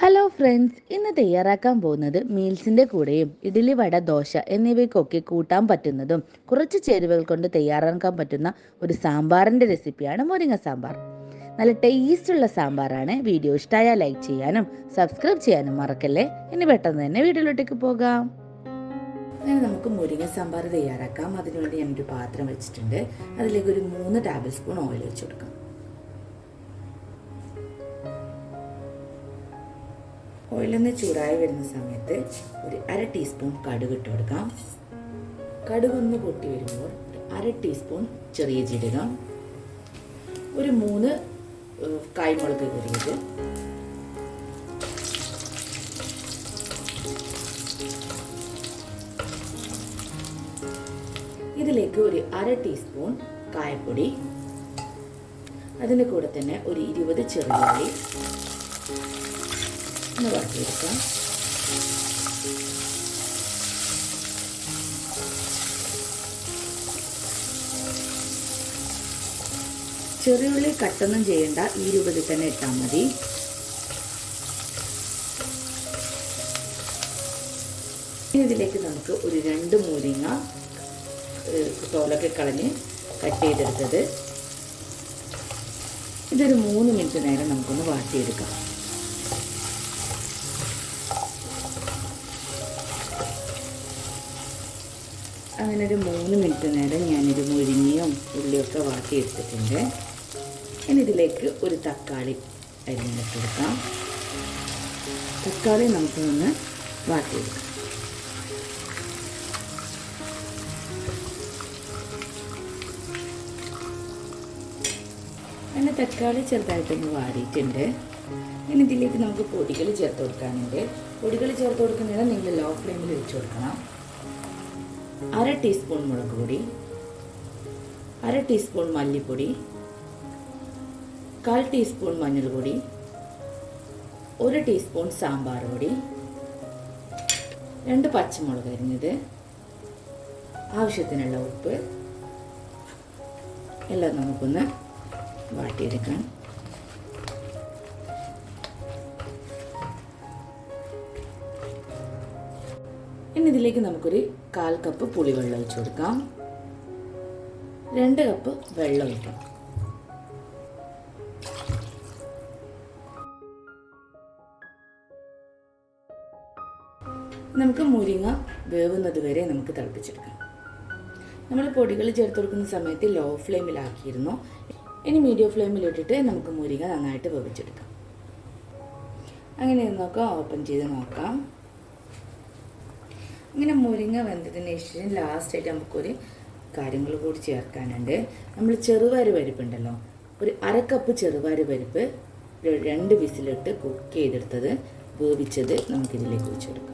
Hello friends, ഇന്ന് തയ്യാറാക്കാൻ പോകുന്നത് മീൽസിൻ്റെ കൂടെയും ഇഡ്ഡലി, വട, ദോശ എന്നിവയ്ക്കൊക്കെ കൂട്ടാൻ പറ്റുന്നതും കുറച്ച് ചേരുവകൾ കൊണ്ട് തയ്യാറാക്കാൻ പറ്റുന്ന ഒരു സാമ്പാറിൻ്റെ റെസിപ്പിയാണ് മുരിങ്ങ സാമ്പാർ. നല്ല ടേസ്റ്റുള്ള സാമ്പാറാണ്. വീഡിയോ ഇഷ്ടമായാൽ ലൈക്ക് ചെയ്യാനും സബ്സ്ക്രൈബ് ചെയ്യാനും മറക്കല്ലേ. ഇനി പെട്ടെന്ന് തന്നെ വീഡിയോയിലോട്ടേക്ക് പോകാം. അങ്ങനെ നമുക്ക് മുരിങ്ങ സാമ്പാർ തയ്യാറാക്കാം. അതിനുവേണ്ടി ഞാനൊരു പാത്രം വെച്ചിട്ടുണ്ട്. അതിലേക്ക് ഒരു 3 ടേബിൾ സ്പൂൺ ഓയിൽ വെച്ച് കൊടുക്കാം. ഓയിലൊന്ന് ചൂടായി വരുന്ന സമയത്ത് ഒരു 1/2 ടീസ്പൂൺ കടുക് ഇട്ട് കൊടുക്കാം. കടുകൊന്ന് പൊട്ടി വരുമ്പോൾ 1/2 ടീസ്പൂൺ ചെറിയ ജീരകം, ഒരു 3 കായ്മുളക് കീറിയത്, ഇതിലേക്ക് ഒരു 1/2 ടീസ്പൂൺ കായപ്പൊടി, അതിൻ്റെ കൂടെ തന്നെ ഒരു 20 ചെറുള്ളി ഒന്ന് വറുത്തെടുക്കാം. ചെറിയുള്ളി കട്ടൊന്നും ചെയ്യണ്ട, ഈ രൂപത്തിൽ തന്നെ ഇട്ടാൽ മതി. ഇതിലേക്ക് നമുക്ക് ഒരു 2 മുരിങ്ങ തോലൊക്കെ കളഞ്ഞ് കട്ട് ചെയ്തെടുത്തത്, ഇതൊരു 3 മിനിറ്റ് നേരം നമുക്കൊന്ന് വാട്ടിയെടുക്കാം. അങ്ങനെ ഒരു 3 മിനിറ്റ് നേരം ഞാനൊരു മുരിങ്ങയും ഉള്ളിയൊക്കെ വാട്ടിയെടുത്തിട്ടുണ്ട്. ഇനി ഇതിലേക്ക് ഒരു തക്കാളി അരിഞ്ഞിട്ട് കൊടുക്കാം. തക്കാളി നമുക്കൊന്ന് വാട്ടിയെടുക്കാം. അങ്ങനെ തക്കാളി ചെറുതായിട്ടൊന്ന് വാടിയിട്ടുണ്ട്. ഇനി ഇതിലേക്ക് നമുക്ക് പൊടികൾ ചേർത്ത് കൊടുക്കാനുണ്ട്. പൊടികൾ ചേർത്ത് കൊടുക്കുന്നതിന് നിങ്ങൾ ലോ ഫ്ലെയിമിൽ വെച്ച് കൊടുക്കണം. 1/2 ടീസ്പൂൺ മുളക് പൊടി, 1/2 ടീസ്പൂൺ മല്ലിപ്പൊടി, 1/4 ടീസ്പൂൺ മഞ്ഞൾപ്പൊടി, 1 ടീസ്പൂൺ സാമ്പാർ പൊടി, 2 പച്ചമുളക് അരിഞ്ഞത്, ആവശ്യത്തിനുള്ള ഉപ്പ്, എല്ലാം നമുക്കൊന്ന് വാട്ടിയെടുക്കാം. ഇനി ഇതിലേക്ക് നമുക്കൊരു 1/4 കപ്പ് പുളിവെള്ളം ഒഴിച്ചു കൊടുക്കാം. 2 കപ്പ് വെള്ളം ഒഴിക്കാം. നമുക്ക് മുരിങ്ങ വേവുന്നത് വരെ നമുക്ക് തിളപ്പിച്ചെടുക്കാം. നമ്മൾ പൊടികൾ ചേർത്ത് കൊടുക്കുന്ന സമയത്ത് ലോ ഫ്ലെയിമിലാക്കിയിരുന്നു. ഇനി മീഡിയം ഫ്ലെയിമിലിട്ടിട്ട് നമുക്ക് മുരിങ്ങ നന്നായിട്ട് വേവിച്ചെടുക്കാം. അങ്ങനെ നോക്കാം, ഓപ്പൺ ചെയ്ത് നോക്കാം. ഇങ്ങനെ മുരിങ്ങ വെന്തതിന് ശേഷം ലാസ്റ്റായിട്ട് നമുക്കൊരു കാര്യങ്ങൾ കൂടി ചേർക്കാനുണ്ട്. നമ്മൾ ചെറുപയർ പരിപ്പുണ്ടല്ലോ, ഒരു 1/2 കപ്പ് ചെറുപയർ പരിപ്പ് 2 വിസിലിട്ട് കുക്ക് ചെയ്തെടുത്തത് വേവിച്ചത് നമുക്കിതിലേക്ക് ഒഴിച്ചു കൊടുക്കാം.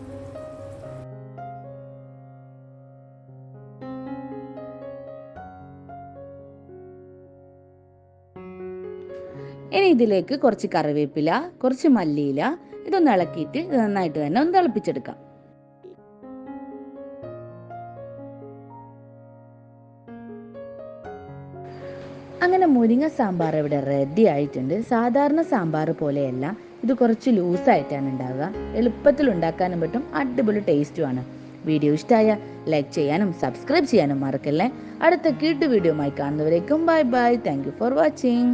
ഇനി ഇതിലേക്ക് കുറച്ച് കറിവേപ്പില, കുറച്ച് മല്ലിയില, ഇതൊന്ന് ഇളക്കിയിട്ട് നന്നായിട്ട് തന്നെ ഒന്ന് തിളപ്പിച്ചെടുക്കാം. അങ്ങനെ മുരിങ്ങ സാമ്പാർ ഇവിടെ റെഡി ആയിട്ടുണ്ട്. സാധാരണ സാമ്പാർ പോലെയല്ല, ഇത് കുറച്ച് ലൂസായിട്ടാണ് ഉണ്ടാവുക. എളുപ്പത്തിൽ ഉണ്ടാക്കാനും പറ്റും, അടിപൊളി ടേസ്റ്റുമാണ്. വീഡിയോ ഇഷ്ടമായ ലൈക്ക് ചെയ്യാനും സബ്സ്ക്രൈബ് ചെയ്യാനും മറക്കല്ലേ. അടുത്ത വീഡിയോയുമായി കാണുന്നവരേക്കും bye bye. Thank you for watching.